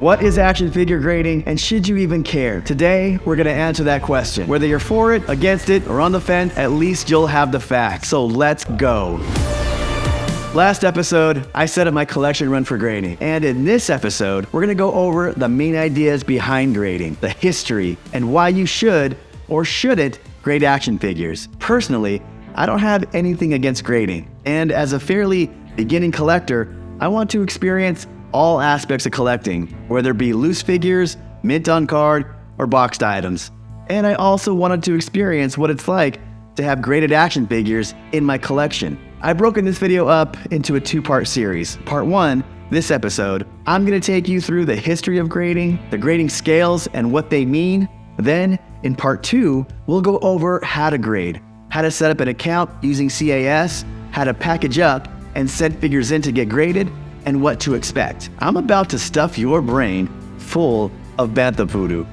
What is action figure grading, and should you even care? Today, we're gonna answer that question. Whether you're for it, against it, or on the fence, at least you'll have the facts. So let's go. Last episode, I set up my collection run for grading. And in this episode, we're gonna go over the main ideas behind grading, the history, and why you should or shouldn't grade action figures. Personally, I don't have anything against grading. And as a fairly beginning collector, I want to experience all aspects of collecting, whether it be loose figures, mint on card, or boxed items. And I also wanted to experience what it's like to have graded action figures in my collection. I've broken this video up into a two-part series. Part 1, this episode, I'm going to take you through the history of grading, the grading scales and what they mean. Then, in Part 2, we'll go over how to grade, how to set up an account using CAS, how to package up and send figures in to get graded, and what to expect. I'm about to stuff your brain full of bantha voodoo.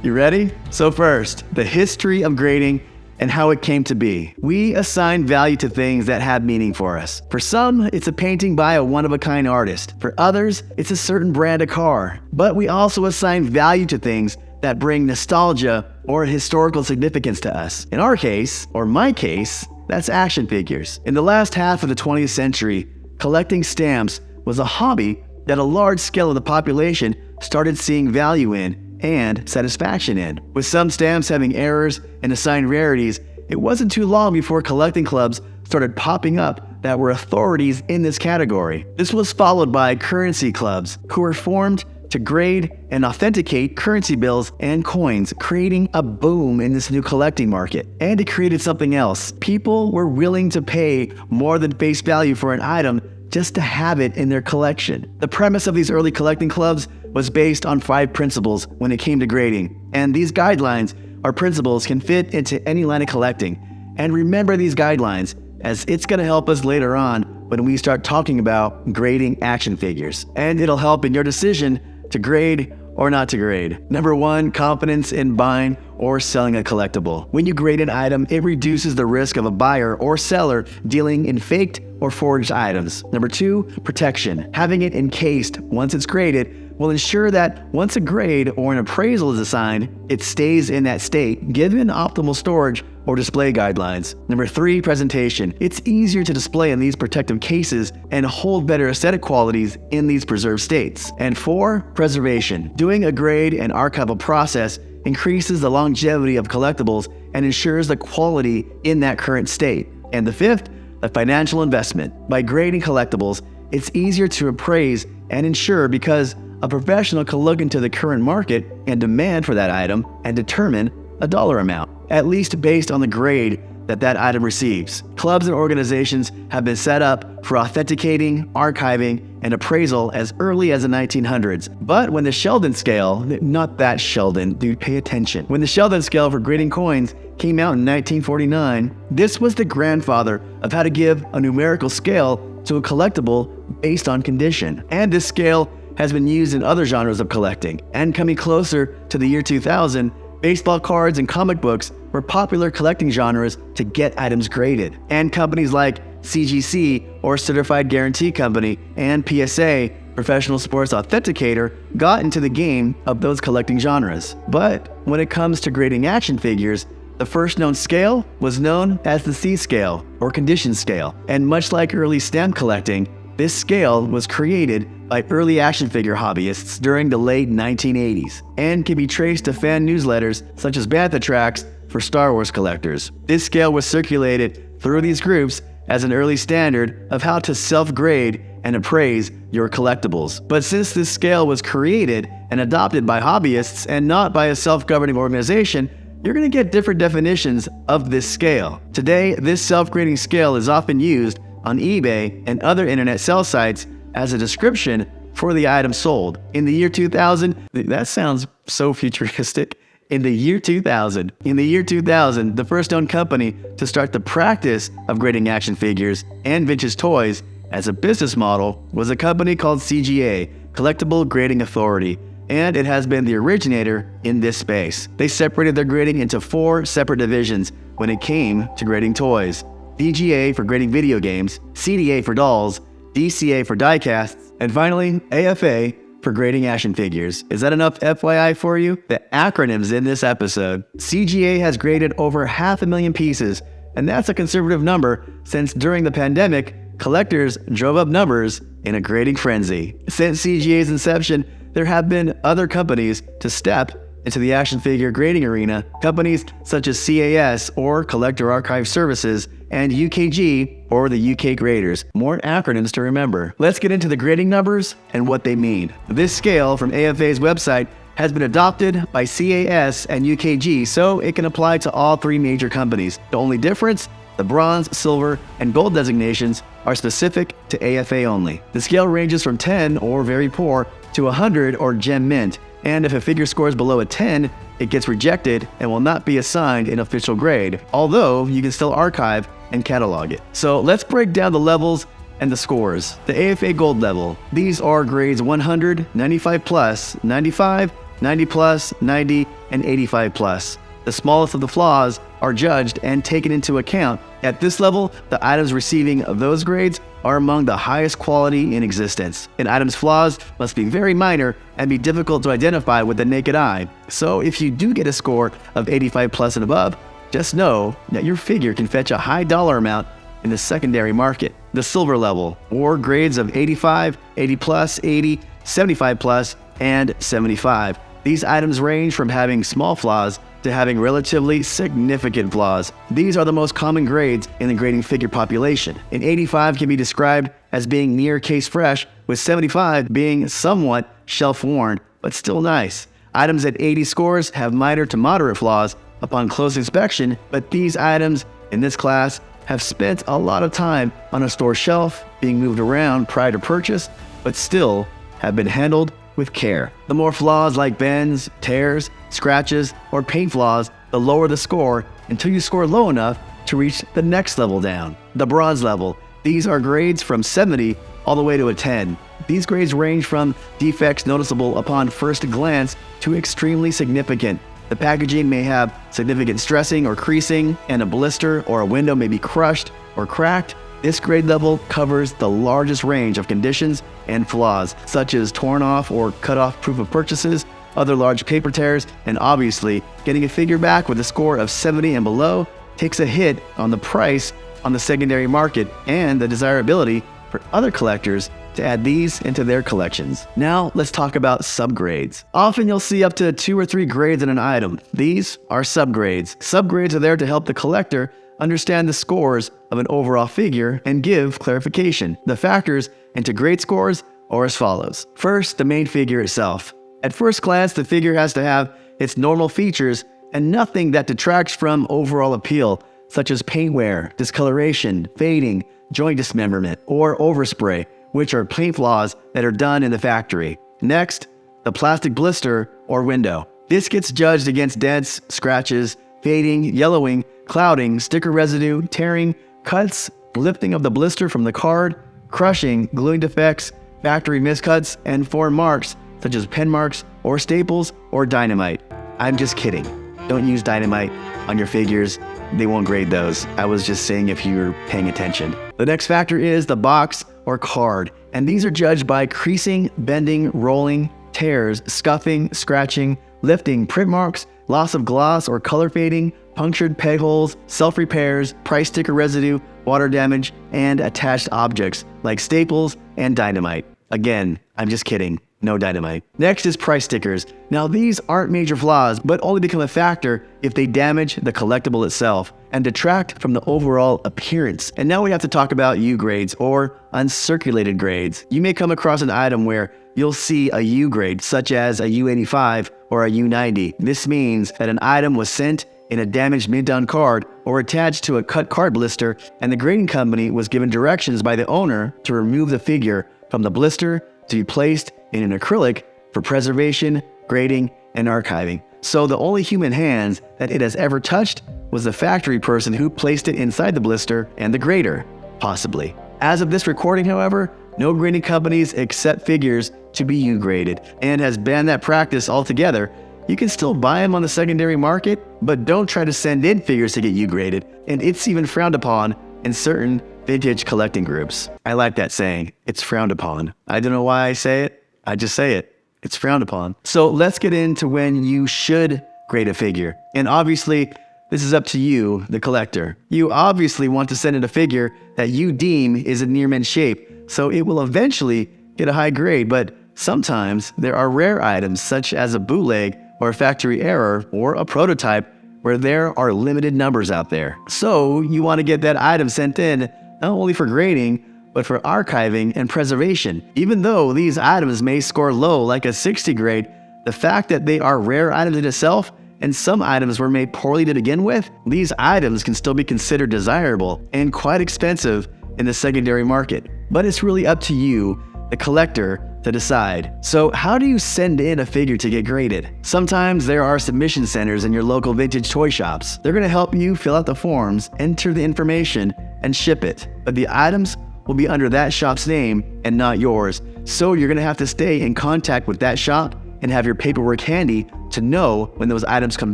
You ready? So first, the history of grading and how it came to be. We assign value to things that have meaning for us. For some, it's a painting by a one-of-a-kind artist. For others, it's a certain brand of car. But we also assign value to things that bring nostalgia or historical significance to us. In our case, or my case, that's action figures. In the last half of the 20th century, collecting stamps was a hobby that a large scale of the population started seeing value in and satisfaction in. With some stamps having errors and assigned rarities, it wasn't too long before collecting clubs started popping up that were authorities in this category. This was followed by currency clubs, who were formed to grade and authenticate currency bills and coins, creating a boom in this new collecting market. And it created something else. People were willing to pay more than face value for an item just to have it in their collection. The premise of these early collecting clubs was based on 5 principles when it came to grading. And these guidelines or principles can fit into any line of collecting. And remember these guidelines, as it's gonna help us later on when we start talking about grading action figures. And it'll help in your decision to grade or not to grade. Number 1, confidence in buying or selling a collectible. When you grade an item, it reduces the risk of a buyer or seller dealing in faked or forged items. Number 2, protection. Having it encased once it's graded will ensure that once a grade or an appraisal is assigned, it stays in that state, given optimal storage or display guidelines. Number 3, presentation. It's easier to display in these protective cases and hold better aesthetic qualities in these preserved states. And 4, preservation. Doing a grade and archival process increases the longevity of collectibles and ensures the quality in that current state. And the 5th, a financial investment. By grading collectibles, it's easier to appraise and insure because a professional can look into the current market and demand for that item and determine a dollar amount, at least based on the grade that item receives. Clubs and organizations have been set up for authenticating, archiving, and appraisal as early as the 1900s. But when the Sheldon scale, not that Sheldon, dude, pay attention. When the Sheldon scale for grading coins came out in 1949, this was the grandfather of how to give a numerical scale to a collectible based on condition. And this scale has been used in other genres of collecting. And coming closer to the year 2000, baseball cards and comic books were popular collecting genres to get items graded. And companies like CGC, or Certified Guarantee Company, and PSA, Professional Sports Authenticator, got into the game of those collecting genres. But when it comes to grading action figures, the first known scale was known as the C scale, or condition scale. And much like early stamp collecting, this scale was created by early action figure hobbyists during the late 1980s and can be traced to fan newsletters such as Bantha Tracks for Star Wars collectors. This scale was circulated through these groups as an early standard of how to self-grade and appraise your collectibles. But since this scale was created and adopted by hobbyists and not by a self-governing organization, you're going to get different definitions of this scale. Today, this self-grading scale is often used on eBay and other internet sell sites as a description for the item sold. In the year 2000, that sounds so futuristic. In the year 2000, the first known company to start the practice of grading action figures and vintage toys as a business model was a company called CGA, Collectible Grading Authority, and it has been the originator in this space. They separated their grading into 4 separate divisions when it came to grading toys: VGA for grading video games, CDA for dolls, DCA for diecasts, and finally AFA for grading action figures. Is that enough FYI for you? The acronyms in this episode. CGA has graded over 500,000 pieces, and that's a conservative number since during the pandemic, collectors drove up numbers in a grading frenzy. Since CGA's inception, there have been other companies to step into the action figure grading arena, companies such as CAS or Collector Archive Services and UKG or the UK Graders. More acronyms to remember. Let's get into the grading numbers and what they mean. This scale from AFA's website has been adopted by CAS and UKG, so it can apply to all three major companies. The only difference, the bronze, silver, and gold designations are specific to AFA only. The scale ranges from 10 or very poor to 100 or gem mint, and if a figure scores below a 10, it gets rejected and will not be assigned an official grade, although you can still archive and catalog it. So let's break down the levels and the scores. The AFA Gold level. These are grades 100, 95 plus, 95, 90 plus, 90, and 85 plus. The smallest of the flaws are judged and taken into account. At this level, the items receiving those grades are among the highest quality in existence. An item's flaws must be very minor and be difficult to identify with the naked eye. So if you do get a score of 85 plus and above, just know that your figure can fetch a high dollar amount in the secondary market. The silver level, or grades of 85, 80 plus, 80, 75 plus, and 75. These items range from having small flaws to having relatively significant flaws. These are the most common grades in the grading figure population. An 85 can be described as being near case fresh, with 75 being somewhat shelf worn, but still nice. Items at 80 scores have minor to moderate flaws upon close inspection, but these items in this class have spent a lot of time on a store shelf, being moved around prior to purchase, but still have been handled with care. The more flaws like bends, tears, scratches, or paint flaws, the lower the score until you score low enough to reach the next level down. The bronze level. These are grades from 70 all the way to a 10. These grades range from defects noticeable upon first glance to extremely significant. The packaging may have significant stressing or creasing, and a blister or a window may be crushed or cracked. This grade level covers the largest range of conditions and flaws, such as torn off or cut off proof of purchases, other large paper tears, and obviously, getting a figure back with a score of 70 and below takes a hit on the price on the secondary market and the desirability for other collectors to add these into their collections. Now, let's talk about subgrades. Often you'll see up to 2 or 3 grades in an item. These are subgrades. Subgrades are there to help the collector understand the scores of an overall figure and give clarification. The factors into grade scores are as follows. First, the main figure itself. At first glance, the figure has to have its normal features and nothing that detracts from overall appeal, such as paint wear, discoloration, fading, joint dismemberment, or overspray, which are paint flaws that are done in the factory. Next, the plastic blister or window. This gets judged against dents, scratches, fading, yellowing, clouding, sticker residue, tearing, cuts, lifting of the blister from the card, crushing, gluing defects, factory miscuts, and foreign marks such as pen marks or staples or dynamite. I'm just kidding. Don't use dynamite on your figures. They won't grade those. I was just saying if you were paying attention. The next factor is the box or card, and these are judged by creasing, bending, rolling, tears, scuffing, scratching, lifting, print marks, loss of gloss or color fading, punctured peg holes, self-repairs, price sticker residue, water damage, and attached objects like staples and dynamite. Again, I'm just kidding. No dynamite. Next is price stickers. Now these aren't major flaws, but only become a factor if they damage the collectible itself and detract from the overall appearance. And now we have to talk about U grades or uncirculated grades. You may come across an item where you'll see a U grade, such as a U85 or a U90. This means that an item was sent in a damaged mint-down card or attached to a cut card blister, and the grading company was given directions by the owner to remove the figure from the blister to be placed in an acrylic for preservation, grading, and archiving. So the only human hands that it has ever touched was the factory person who placed it inside the blister and the grader, possibly. As of this recording, however, no grading companies accept figures to be U-graded and has banned that practice altogether. You can still buy them on the secondary market, but don't try to send in figures to get U-graded, and it's even frowned upon in certain vintage collecting groups. I like that saying, it's frowned upon. I don't know why I say it, I just say it. It's frowned upon. So let's get into when you should grade a figure. And obviously, this is up to you, the collector. You obviously want to send in a figure that you deem is in near mint shape, so it will eventually get a high grade, but sometimes there are rare items such as a bootleg or a factory error or a prototype where there are limited numbers out there. So you want to get that item sent in not only for grading, but for archiving and preservation. Even though these items may score low like a 60 grade, the fact that they are rare items in itself and some items were made poorly to begin with, these items can still be considered desirable and quite expensive in the secondary market. But it's really up to you, the collector, to decide. So how do you send in a figure to get graded? Sometimes there are submission centers in your local vintage toy shops. They're gonna help you fill out the forms, enter the information, and ship it. But the items will be under that shop's name and not yours. So you're gonna have to stay in contact with that shop and have your paperwork handy to know when those items come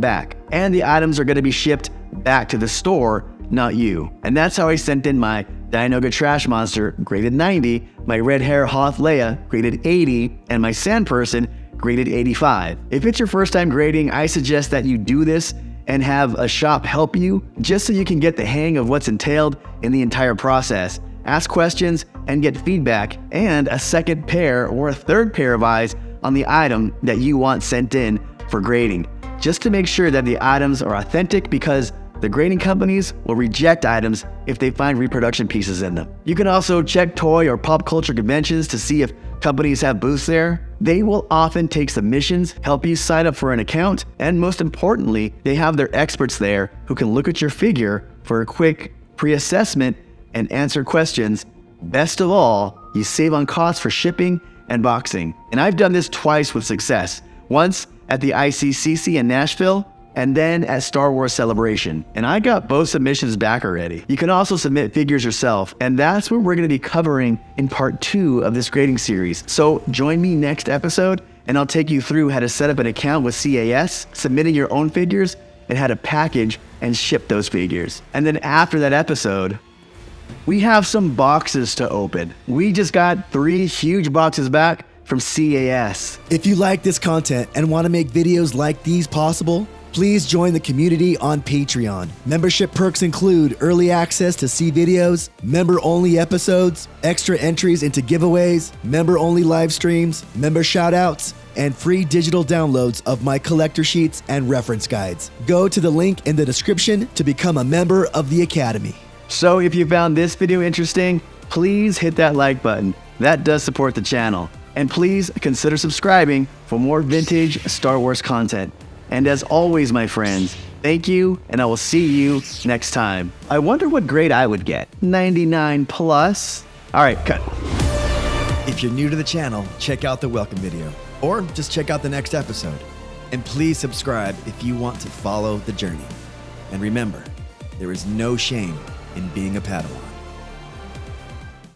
back. And the items are gonna be shipped back to the store, not you. And that's how I sent in my Dianoga Trash Monster, graded 90, my Red Hair Hoth Leia, graded 80, and my Sand Person, graded 85. If it's your first time grading, I suggest that you do this and have a shop help you, just so you can get the hang of what's entailed in the entire process. Ask questions and get feedback, and a second pair or a third pair of eyes on the item that you want sent in for grading, just to make sure that the items are authentic, because the grading companies will reject items if they find reproduction pieces in them. You can also check toy or pop culture conventions to see if companies have booths there. They will often take submissions, help you sign up for an account, and most importantly, they have their experts there who can look at your figure for a quick pre-assessment and answer questions. Best of all, you save on costs for shipping and boxing. And I've done this twice with success. Once at the ICCC in Nashville, and then at Star Wars Celebration. And I got both submissions back already. You can also submit figures yourself, and that's what we're gonna be covering in part 2 of this grading series. So join me next episode, and I'll take you through how to set up an account with CAS, submitting your own figures, and how to package and ship those figures. And then after that episode, we have some boxes to open. We just got 3 huge boxes back from CAS. If you like this content and want to make videos like these possible, please join the community on Patreon. Membership perks include early access to see videos, member-only episodes, extra entries into giveaways, member-only live streams, member shoutouts, and free digital downloads of my collector sheets and reference guides. Go to the link in the description to become a member of the Academy. So if you found this video interesting, please hit that like button. That does support the channel. And please consider subscribing for more vintage Star Wars content. And as always, my friends, thank you, and I will see you next time. I wonder what grade I would get. 99 plus? All right, cut. If you're new to the channel, check out the welcome video, or just check out the next episode. And please subscribe if you want to follow the journey. And remember, there is no shame in being a Padawan.